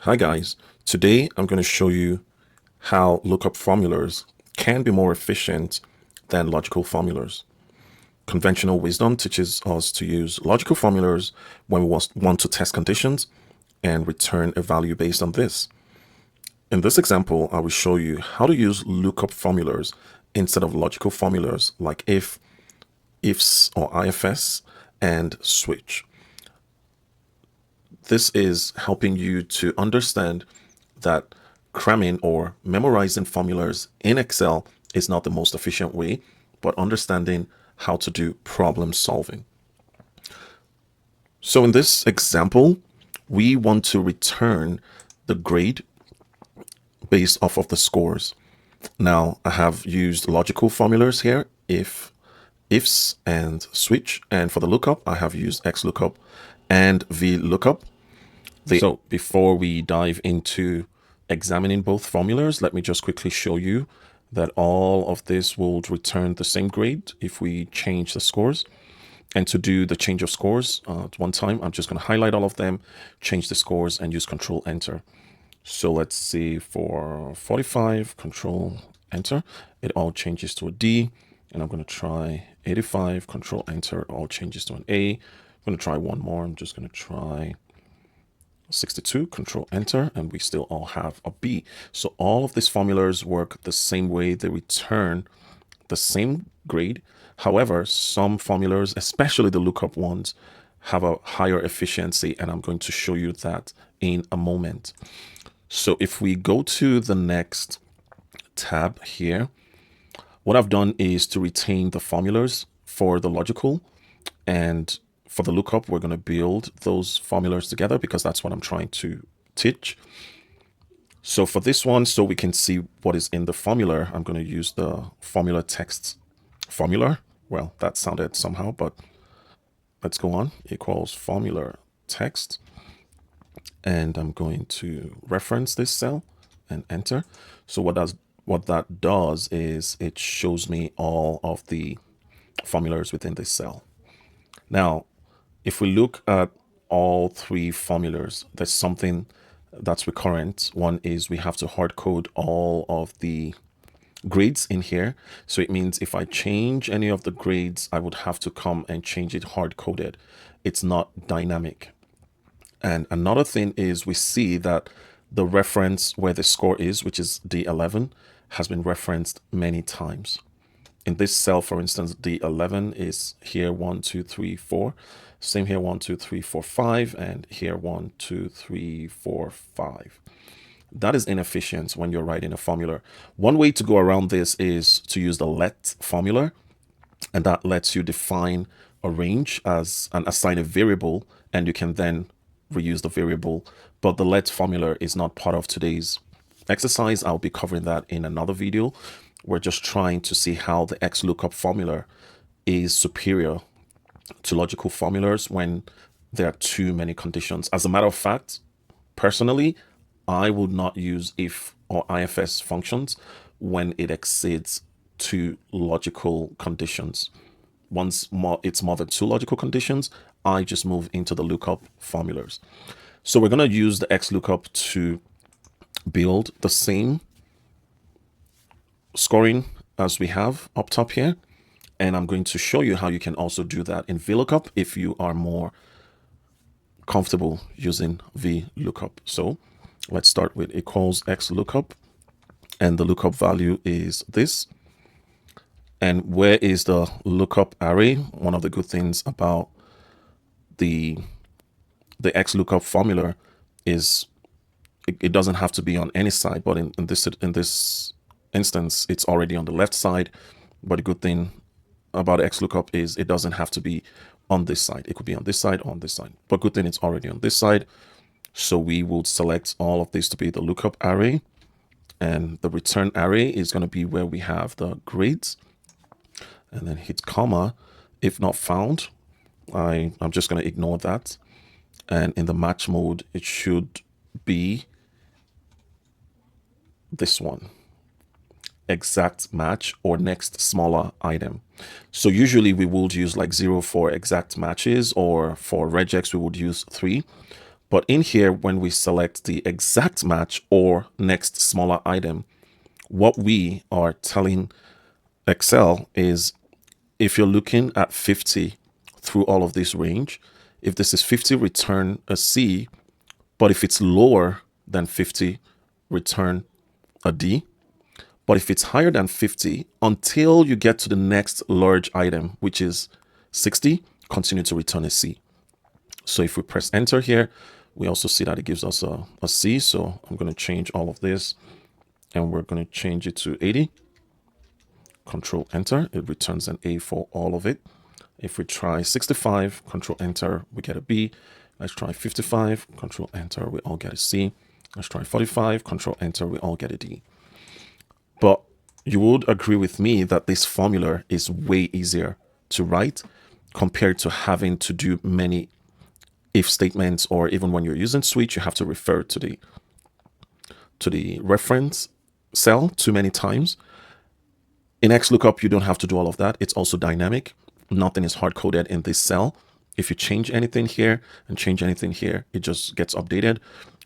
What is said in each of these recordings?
Hi guys, today I'm going to show you how lookup formulas can be more efficient than logical formulas. Conventional wisdom teaches us to use logical formulas when we want to test conditions and return a value based on this. In this example, I will show you how to use lookup formulas instead of logical formulas like if, ifs or IFS, and switch. This is helping you to understand that cramming or memorizing formulas in Excel is not the most efficient way, but understanding how to do problem solving. So in this example, we want to return the grade based off of the scores. Now I have used logical formulas here, if, ifs, and switch. And for the lookup, I have used XLOOKUP and VLOOKUP. So before we dive into examining both formulas, let me just quickly show you that all of this will return the same grade if we change the scores. And to do the change of scores at one time, I'm just going to highlight all of them, change the scores, and use Control Enter. So let's see, for 45, Control Enter, it all changes to a D. And I'm going to try 85, Control Enter, all changes to an A. I'm going to try one more. I'm just going to try 62, Control Enter, and we still all have a B. So all of these formulas work the same way. They return the same grade. However, some formulas, especially the lookup ones, have a higher efficiency, and I'm going to show you that in a moment. So if we go to the next tab here, what I've done is to retain the formulas for the logical, and for the lookup, we're going to build those formulas together because that's what I'm trying to teach. So for this one, so we can see what is in the formula, I'm going to use the formula text formula. Well, that sounded somehow, but let's go on. Equals formula text. And I'm going to reference this cell and enter. So what that does is it shows me all of the formulas within this cell. Now, if we look at all three formulas, there's something that's recurrent. One is we have to hard code all of the grades in here. So it means if I change any of the grades, I would have to come and change it hard coded. It's not dynamic. And another thing is we see that the reference where the score is, which is D11, has been referenced many times. In this cell, for instance, D11 is here 1, 2, 3, 4. Same here 1, 2, 3, 4, 5, and here 1, 2, 3, 4, 5. That is inefficient when you're writing a formula. One way to go around this is to use the let formula, and that lets you define a range as and assign a variable, and you can then reuse the variable. But the let formula is not part of today's exercise. I'll be covering that in another video. We're just trying to see how the XLOOKUP formula is superior to logical formulas when there are too many conditions. As a matter of fact, personally, I would not use if or IFS functions when it exceeds two logical conditions. Once it's more than two logical conditions, I just move into the lookup formulas. So we're going to use the XLOOKUP to build the same scoring as we have up top here. And I'm going to show you how you can also do that in VLOOKUP if you are more comfortable using VLOOKUP. So let's start with equals XLOOKUP, and the lookup value is this. And where is the lookup array? One of the good things about the XLOOKUP formula is it doesn't have to be on any side, but in this instance, it's already on the left side. But the good thing about XLOOKUP is it doesn't have to be on this side. It could be on this side or on this side. But good thing it's already on this side. So we will select all of this to be the lookup array. And the return array is going to be where we have the grades. And then hit comma. If not found, I'm just going to ignore that. And in the match mode, it should be this one. Exact match or next smaller item. So usually we would use like 0 for exact matches, or for regex we would use 3. But in here, when we select the exact match or next smaller item, what we are telling Excel is if you're looking at 50 through all of this range, if this is 50, return a C. But if it's lower than 50, return a D. But if it's higher than 50, until you get to the next large item, which is 60, continue to return a C. So if we press enter here, we also see that it gives us a C. So I'm going to change all of this and we're going to change it to 80. Control enter, it returns an A for all of it. If we try 65, control enter, we get a B. Let's try 55, control enter, we all get a C. Let's try 45, control enter, we all get a D. But you would agree with me that this formula is way easier to write compared to having to do many if statements, or even when you're using switch, you have to refer to the reference cell too many times. In XLOOKUP, you don't have to do all of that. It's also dynamic. Nothing is hard-coded in this cell. If you change anything here and change anything here, it just gets updated.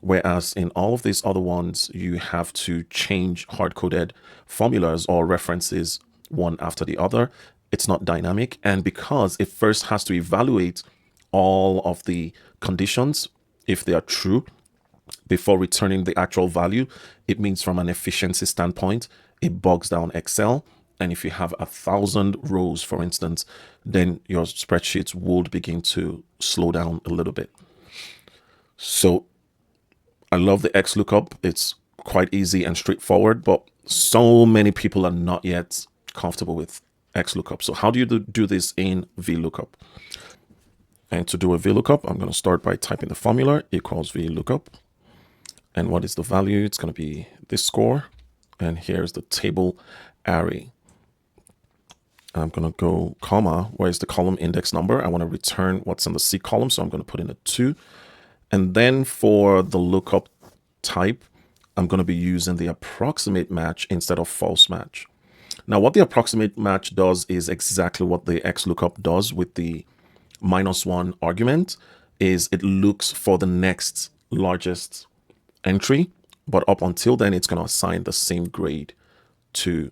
Whereas in all of these other ones, you have to change hard-coded formulas or references one after the other. It's not dynamic. And because it first has to evaluate all of the conditions, if they are true, before returning the actual value, it means from an efficiency standpoint, it bogs down Excel. And if you have 1,000 rows, for instance, then your spreadsheets would begin to slow down a little bit. So I love the XLOOKUP. It's quite easy and straightforward, but so many people are not yet comfortable with XLOOKUP. So how do you do this in VLOOKUP? And to do a VLOOKUP, I'm going to start by typing the formula equals VLOOKUP. And what is the value? It's going to be this score. And here's the table array. I'm going to go comma. Where's the column index number? I want to return what's in the C column. So I'm going to put in a 2. And then for the lookup type, I'm going to be using the approximate match instead of false match. Now, what the approximate match does is exactly what the XLOOKUP does with the -1 argument, is it looks for the next largest entry, but up until then, it's going to assign the same grade to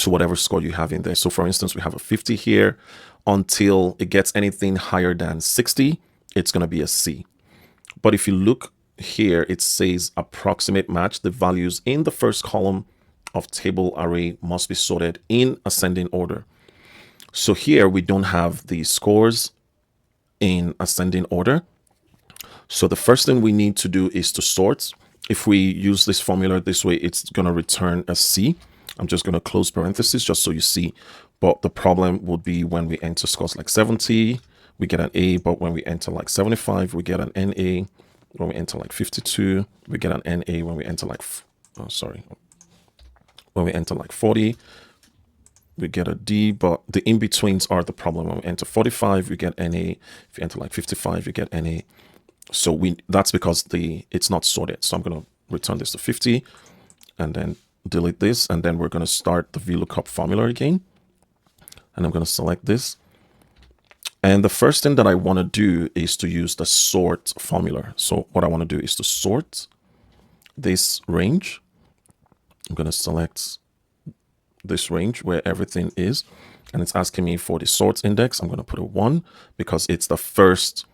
whatever score you have in there. So for instance, we have a 50 here. Until it gets anything higher than 60, it's going to be a C. But if you look here, it says approximate match. The values in the first column of table array must be sorted in ascending order. So here we don't have the scores in ascending order. So the first thing we need to do is to sort. If we use this formula this way, it's going to return a C. I'm just going to close parentheses just so you see. But the problem would be when we enter scores like 70, we get an A. But when we enter like 75, we get an NA. When we enter like 52, we get an NA. When we enter like, when we enter like 40, we get a D. But the in-betweens are the problem. When we enter 45, we get NA. If you enter like 55, you get NA. So that's because it's not sorted. So I'm going to return this to 50 and then delete this. And then we're going to start the VLOOKUP formula again. And I'm going to select this. And the first thing that I want to do is to use the sort formula. So what I want to do is to sort this range. I'm going to select this range where everything is. And it's asking me for the sort index. I'm going to put a 1 because it's the first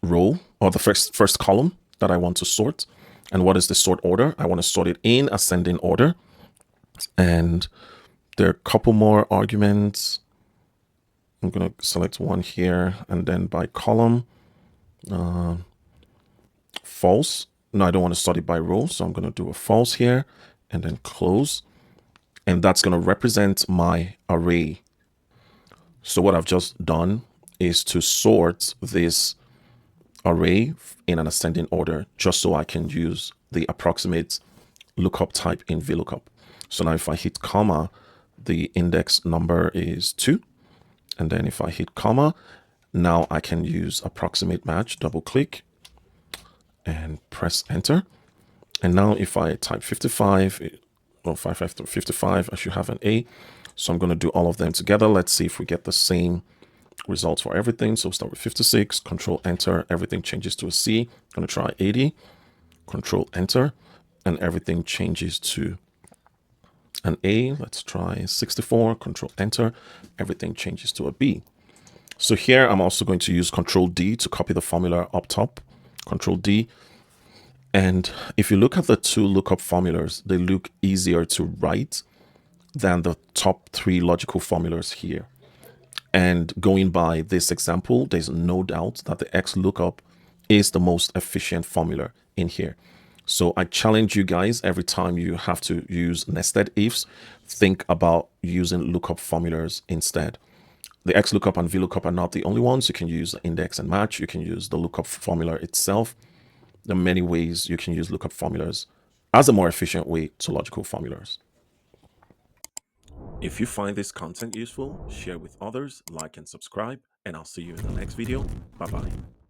row or the first column that I want to sort. And what is the sort order? I want to sort it in ascending order. And there are a couple more arguments. I'm going to select one here and then by column, false. No, I don't want to sort it by row. So I'm going to do a false here and then close. And that's going to represent my array. So what I've just done is to sort this array in an ascending order, just so I can use the approximate lookup type in VLOOKUP. So now if I hit comma, the index number is 2. And then if I hit comma, now I can use approximate match, double click and press enter. And now if I type 55 or 55, I should have an A. So I'm going to do all of them together. Let's see if we get the same results for everything. So start with 56, control enter, everything changes to a C. I'm going to try 80, control enter, and everything changes to an A. Let's try 64, control enter, everything changes to a B. So here I'm also going to use control D to copy the formula up top, control D. And if you look at the two lookup formulas, they look easier to write than the top three logical formulas here. And going by this example, there's no doubt that the XLOOKUP is the most efficient formula in here. So I challenge you guys, every time you have to use nested ifs, think about using lookup formulas instead. The XLOOKUP and VLOOKUP are not the only ones. You can use index and match. You can use the lookup formula itself. There are many ways you can use lookup formulas as a more efficient way to logical formulas. If you find this content useful, share with others, like and subscribe, and I'll see you in the next video. Bye-bye.